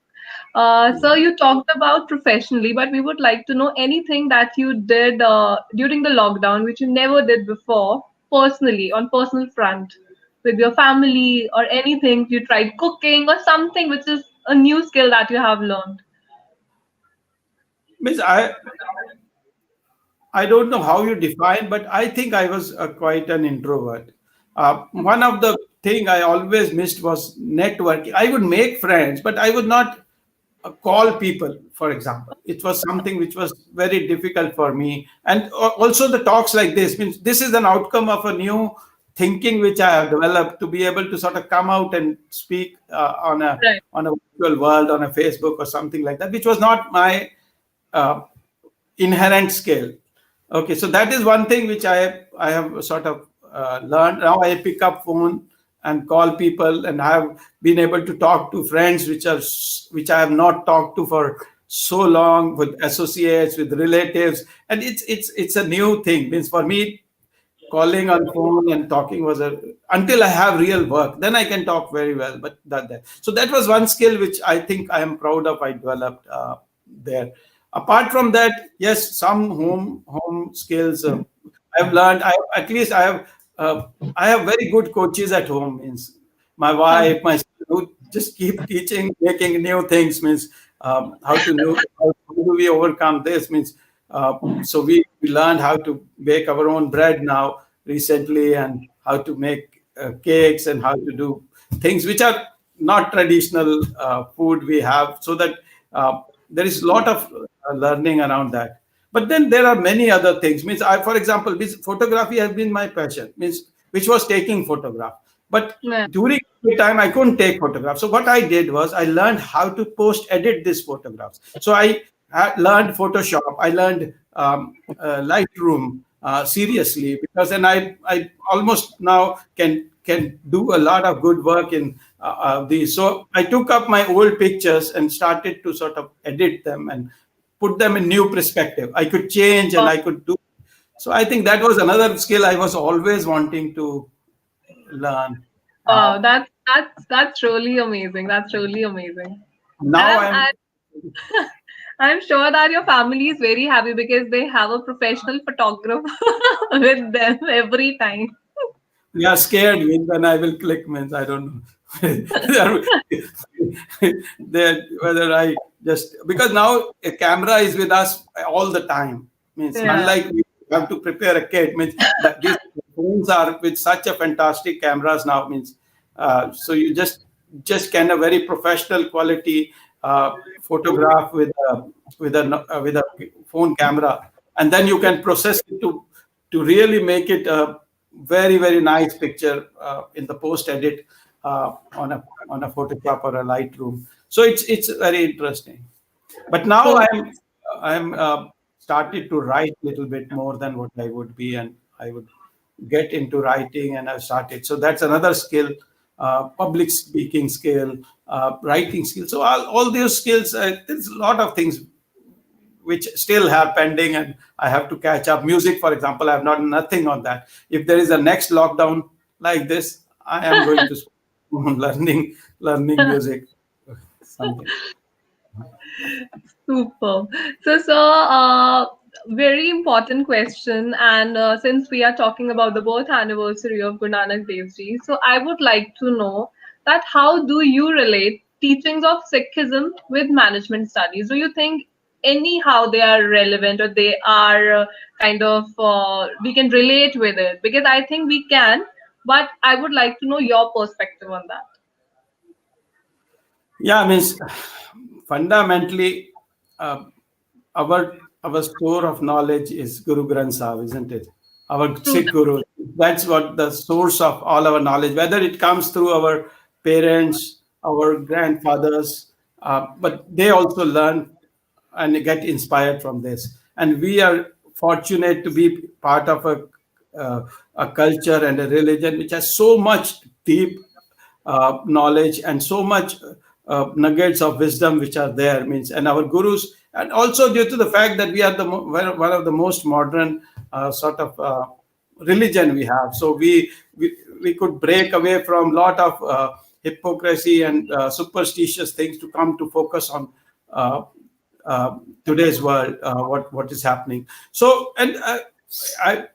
So you talked about professionally, but we would like to know anything that you did during the lockdown, which you never did before, personally, on personal front, with your family, or anything you tried cooking or something which is a new skill that you have learned. Means I don't know how you define, but I think I was quite an introvert. One of the thing I always missed was networking. I would make friends, but I would not call people, for example. It was something which was very difficult for me. And also the talks like this, means this is an outcome of a new thinking which I have developed, to be able to sort of come out and speak Right. on a virtual world, on a Facebook or something like that, which was not my uh, inherent skill. Okay, so that is one thing which I have sort of learned. Now I pick up phone and call people, and I have been able to talk to friends which I have not talked to for so long, with associates, with relatives, and it's a new thing. Means for me, calling on phone and talking was a, until I have real work, then I can talk very well. But that so that was one skill which I think I am proud of. I developed there. Apart from that, yes, some home skills I've learned. I have very good coaches at home. Means my wife, my son, who just keep teaching, making new things. Means how do we overcome this? Means so we learned how to bake our own bread now recently, and how to make cakes, and how to do things which are not traditional food we have, so that there is a lot of learning around that. But then there are many other things. Means for example, photography has been my passion. Means which was taking photograph. But Yeah. during the time, I couldn't take photographs. So what I did was I learned how to post edit these photographs. So I learned Photoshop. I learned Lightroom seriously, because then I almost now can do a lot of good work in these. So I took up my old pictures and started to sort of edit them and put them in new perspective. I could change and Wow, I could do. So I think that was another skill I was always wanting to learn. wow, that's really amazing. That's really amazing. And Now I'm I'm sure that your family is very happy because they have a professional photographer with them every time. yeah scared when I will click means I don't know. Whether I just because now a camera is with us all the time, means Yeah. unlike we have to prepare a kit, means that these phones are with such a fantastic cameras now, means so you just can a very professional quality photograph with a phone camera, and then you can process it to really make it a very very nice picture in the post edit on a Photoshop or a Lightroom. So it's very interesting. But now So I'm started to write a little bit more than what I would be, and I would get into writing, and I've started. So that's another skill, public speaking skill, writing skill. So all those skills, there's a lot of things which still have pending, and I have to catch up. Music, for example, I have not nothing on that. If there is a next lockdown like this, I am going to learning music, something. super. So, very important question. And since we are talking about the birth anniversary of Guru Nanak Dev Ji, so I would like to know that how do you relate teachings of Sikhism with management studies? Do you think anyhow they are relevant, or they are kind of we can relate with it? Because I think we can, but I would like to know your perspective on that. Yeah, means fundamentally, uh, our store of knowledge is Guru Granth Sahib, isn't it? Our True. Sikh Guru. That's what the source of all our knowledge, whether it comes through our parents, our grandfathers, but they also learn and get inspired from this. And we are fortunate to be part of a culture and a religion which has so much deep knowledge and so much nuggets of wisdom which are there, means, and our gurus, and also due to the fact that we are one of the most modern sort of religion we have. So we could break away from a lot of hypocrisy and superstitious things to come to focus on uh, today's world, what is happening. So, and I,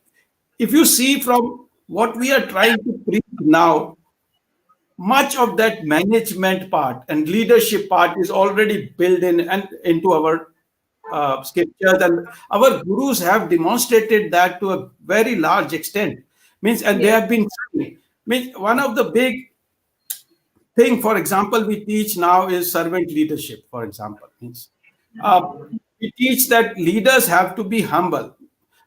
if you see from what we are trying to preach now, much of that management part and leadership part is already built in and into our scriptures, and our gurus have demonstrated that to a very large extent, means, and they Yes. have been, means, one of the big thing, for example, we teach now is servant leadership, for example, means uh, we teach that leaders have to be humble,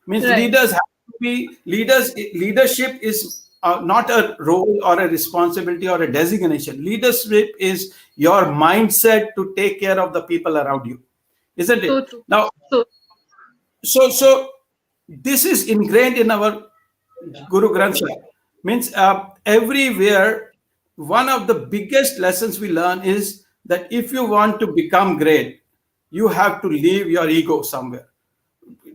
means Right. leaders have to be leaders. Leadership is not a role or a responsibility or a designation. Leadership is your mindset to take care of the people around you, isn't So it? true. Now, So so this is ingrained in our Guru Granth Sahib. Means everywhere, one of the biggest lessons we learn is that if you want to become great, you have to leave your ego somewhere.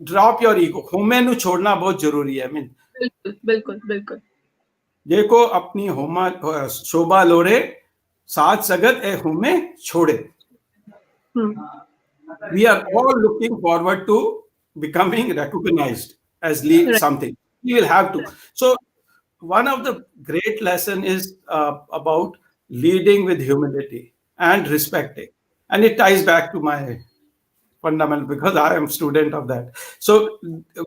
Drop your ego. होमे नु छोड़ना बहुत जरूरी है. I mean, बिल्कुल, बिल्कुल, बिल्कुल. देखो अपनी होमा शोभा लोरे साथ सगत ए होमे छोड़े. Hmm. We are all looking forward to becoming recognized as Right. something. We will have to. So one of the great lesson is about leading with humility and respecting, and it ties back to my fundamental, because I am student of that. So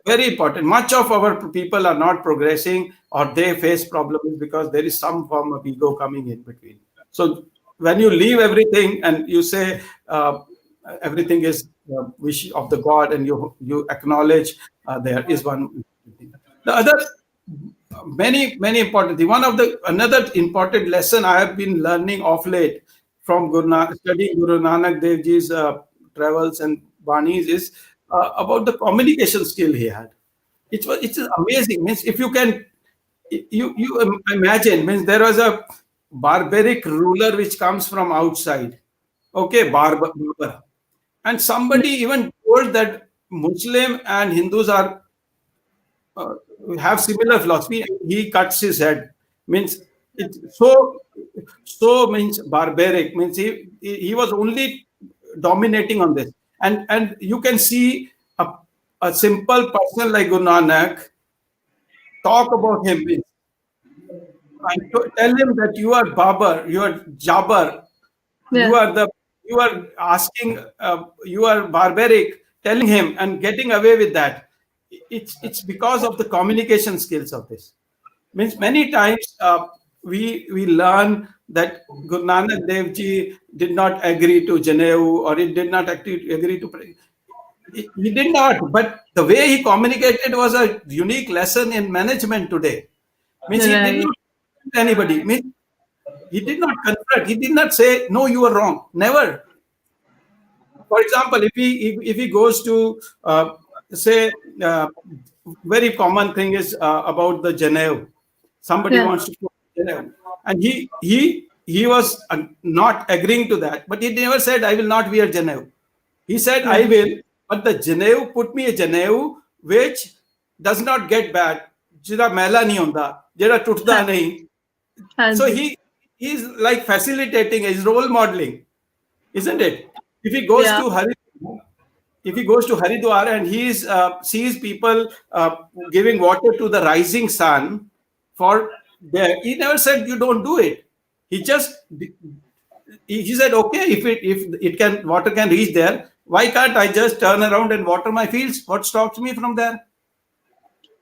very important. Much of our people are not progressing, or they face problems because there is some form of ego coming in between. So when you leave everything and you say everything is wish of the God, and you acknowledge there is one thing. The other many important things. Another important lesson I have been learning of late from studying Guru Nanak Dev Ji's travels and banis is about the communication skill he had. It's amazing. Means if you can, you imagine, means there was a barbaric ruler which comes from outside. Okay, barbar. And somebody even told that Muslim and Hindus are uh, have similar philosophy. He cuts his head. Means it's so means barbaric. Means he was only dominating on this. And you can see a simple person like Guru Nanak talk about him. Means, and tell him that you are Babar, you are Jabbar, you Yeah. are the you are asking, you are barbaric, telling him and getting away with that. It's because of the communication skills of this. Means many times we learn that Guru Nanak Dev Ji did not agree to Janeu, or he did not agree to pray. He did not, but the way he communicated was a unique lesson in management today. Means he did Right. not anybody. Means he did not confront. He did not say, "No, you are wrong." Never. For example, if he goes to say, very common thing is about the Janeu. Somebody Yeah. wants to put Janeu, and he was not agreeing to that, but he never said, "I will not wear Janeu." He said, "I Yeah. will," but the Janeu, put me a Janeu which does not get bad, ਜਿਹਦਾ ਮੈਲਾ ਨਹੀਂ ਹੁੰਦਾ, ਜਿਹੜਾ ਟੁੱਟਦਾ हाँ नहीं. So ji. he's like facilitating, his role modeling, isn't it? If he goes Yeah. to Haridwar and he sees people giving water to the rising sun for there, he never said you don't do it. He just he said, okay, if it can, water can reach there, why can't I just turn around and water my fields? What stops me from there?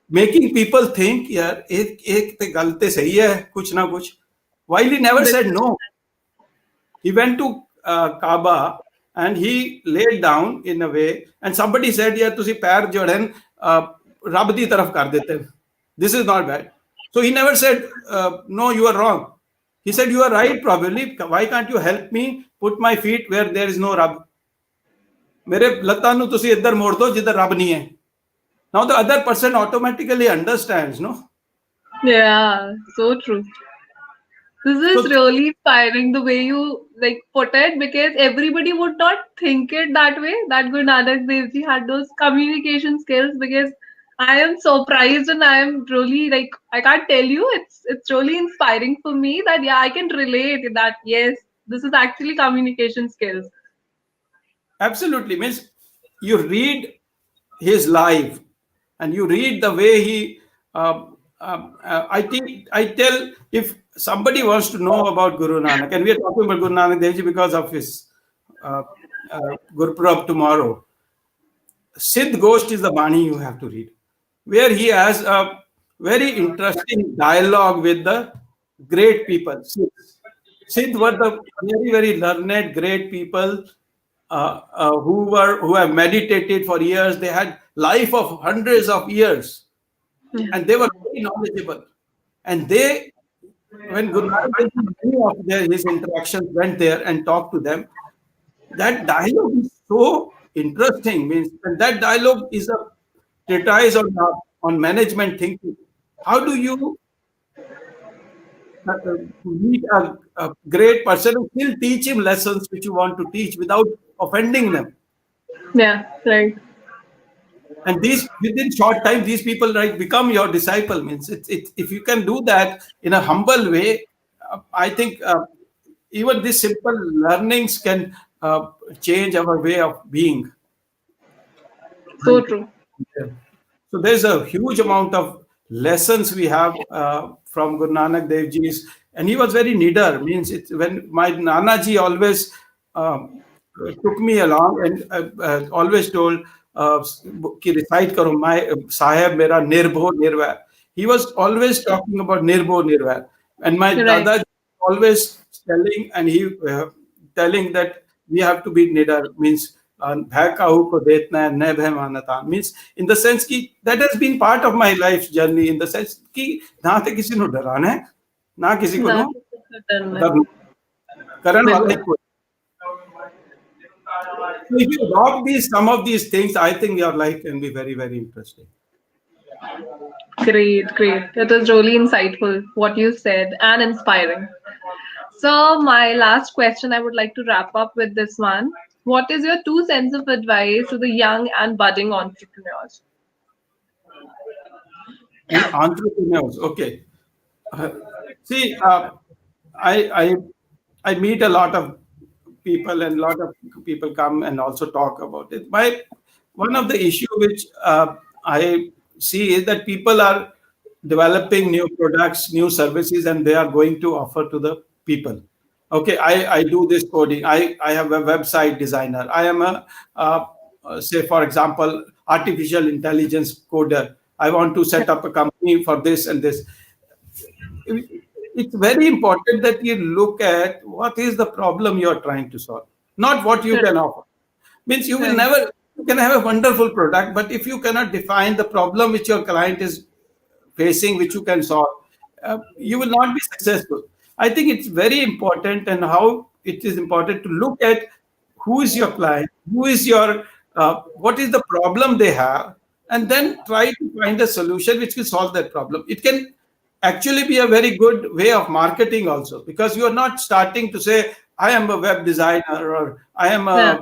Making people think, yeah, ek te galte sahi hai, kuch na kuch. While he never said no. He went to Kaaba and he laid down in a way, and somebody said, "Yeah, तुसी पैर जो है रब दी तरफ कर देते हैं. This is not bad." So he never said, "No, you are wrong." He said, "You are right, probably. Why can't you help me put my feet where there is no Rab? मेरे लत्तां नू तुसी इधर मोड़ दो जिधर रब नहीं है." Now the other person automatically understands, no? Yeah. So true. This is So really inspiring the way you like put it, because everybody would not think it that way. That Guru Nanak Dev Ji had those communication skills. Because I am surprised, and I am really like, I can't tell you. It's really inspiring for me that yeah, I can relate that yes, this is actually communication skills. absolutely, means you read his life and you read the way he I think I tell, if somebody wants to know about Guru Nanak, and we are talking about Guru Nanak Dev Ji because of his uh, Gurpurab tomorrow. Siddh Ghost is the Bani you have to read, where he has a very interesting dialogue with the great people. Siddh were the very learned, great people who have meditated for years. They had life of hundreds of years, Yeah. and they were very knowledgeable. And they, when Guru Nanak Dev Ji, many of his interactions went there and talked to them, that dialogue is so interesting. Means, and that dialogue is a treatise on management thinking. How do you meet a great person and still teach him lessons which you want to teach without offending them? Yeah. Right. And these, within short time, these people like become your disciple. Means if you can do that in a humble way, I think even these simple learnings can change our way of being. So true. So there's a huge amount of lessons we have from Guru Nanak Dev Ji's, and he was very nidar. Means when my Nana ji always took me along and always told कि recite करो my Sahib मेरा निर्भो निर्वैर. He was always talking about निर्भो Nirvair, and my Right. Dada always telling, and he telling that we have to be nidar, means भय काहू को देतना है न भय मानता, मीन्स इन द सेंस कि that has been part of my life journey, in the sense कि ना तो किसी को डराना है ना किसी को ना नो डरना डरना, करण वाले बिल्कुल को. So if you adopt some of these things, I think your life can be very, very interesting. great. It was really insightful what you said and inspiring. So my last question, I would like to wrap up with this one. What is your 2 cents of advice to the young and budding entrepreneurs? And entrepreneurs, okay. See, I, I I meet a lot of people, and a lot of people come and also talk about it. One of the issue which I see is that people are developing new products, new services, and they are going to offer to the people. Okay, I do this coding. I have a website designer. I am a say, for example, artificial intelligence coder. I want to set up a company for this and this. It's very important that you look at what is the problem you are trying to solve, not what you can offer. Means you will Right. never, you can have a wonderful product, but if you cannot define the problem which your client is facing, which you can solve, you will not be successful. I think it's very important, and how it is important to look at who is your client, who is your, what is the problem they have, and then try to find a solution which will solve that problem. It can actually be a very good way of marketing also, because you are not starting to say, I am a web designer, or I am Yeah.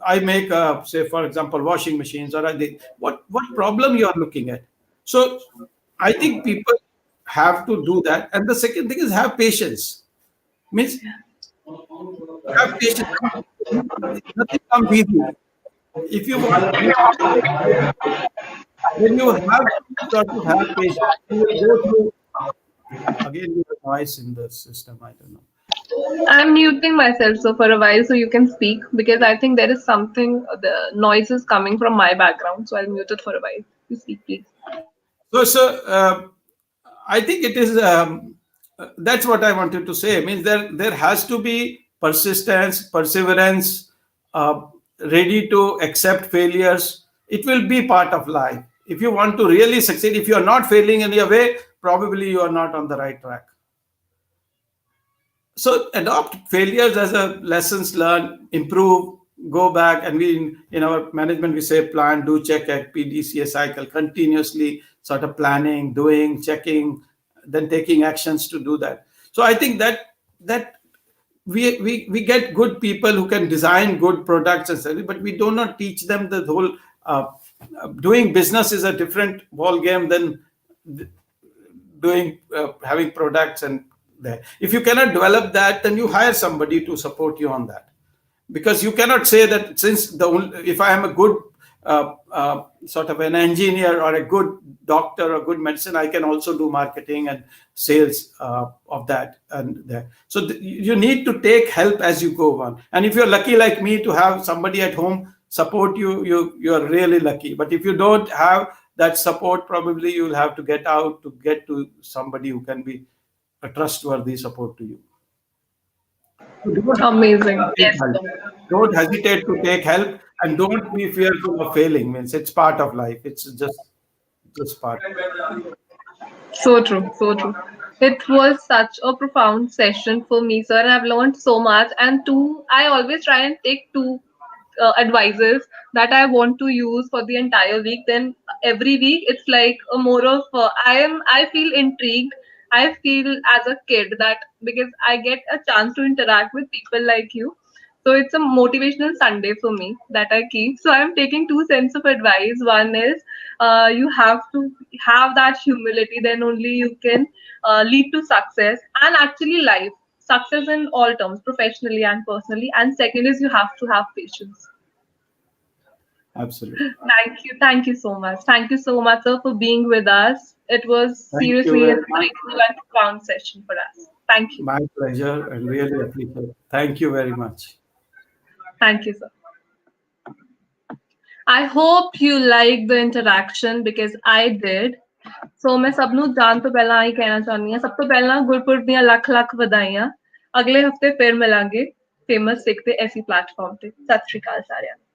I make, say, for example, washing machines, or what problem you are looking at. So I think people have to do that. And the second thing is have patience. Means have patience. Nothing comes easy. If you want, then you have to sort of have patience. You will go through. Again, there's a noise in the system. I don't know. I'm muting myself so for a while so you can speak because I think there is something, the noise is coming from my background. So I'll mute it for a while. You speak, please. So I think it is. That's what I wanted to say. I mean, there has to be persistence, perseverance, ready to accept failures. It will be part of life. If you want to really succeed, if you are not failing in your way, probably you are not on the right track. So adopt failures as a lessons learned, improve, go back, and we in our management we say plan, do, check, act, PDCA cycle, continuously sort of planning, doing, checking, then taking actions to do that. So I think that we get good people who can design good products and services, but we do not teach them the whole. Doing business is a different ball game than doing having products and there. If you cannot develop that, then you hire somebody to support you on that, because you cannot say that since if I am a good sort of an engineer or a good doctor or good medicine, I can also do marketing and sales of that and there. So you need to take help as you go on. And if you're lucky like me to have somebody at home support you, you're really lucky. But if you don't have that support, probably you'll have to get out to get to somebody who can be a trustworthy support to you. Amazing. Yes. Don't hesitate to take help, and don't be fearful of failing. Means it's part of life. It's just part. So true. So true. It was such a profound session for me, sir. And I've learned so much. And I always try and take two advices that I want to use for the entire week. Then every week it's like a more of I feel intrigued. I feel as a kid that because I get a chance to interact with people like you. So it's a motivational Sunday for me that I keep. So I'm taking 2 cents of advice. One is you have to have that humility, then only you can lead to success and actually life. Success in all terms, professionally and personally. And second is you have to have patience. Absolutely. Thank you so much. Thank you so much, sir, for being with us. It was Thank you seriously an very much. insightful and profound session for us. Thank you. My pleasure, and really appreciate it. Thank you very much. Thank you, sir. I hope you liked the interaction because I did. So मैं सब ਨੂੰ ਜਾਣ ਤੋਂ ਪਹਿਲਾਂ ਹੀ ਕਹਿਣਾ ਚਾਹੁੰਦੀ ਹਾਂ ਸਭ ਤੋਂ ਪਹਿਲਾਂ ਗੁਰਪੁਰਬ ਦੀਆਂ ਲੱਖ ਲੱਖ ਵਧਾਈਆਂ ਅਗਲੇ ਹਫਤੇ ਫਿਰ ਮਿਲਾਂਗੇ ਫੇਮਸ ਸਿੱਖ ਤੇ ਐਸੀ ਪਲੇਟਫਾਰਮ ਤੇ। ਸਤਿ ਸ਼੍ਰੀ ਅਕਾਲ ਸਾਰਿਆਂ ਨੂੰ।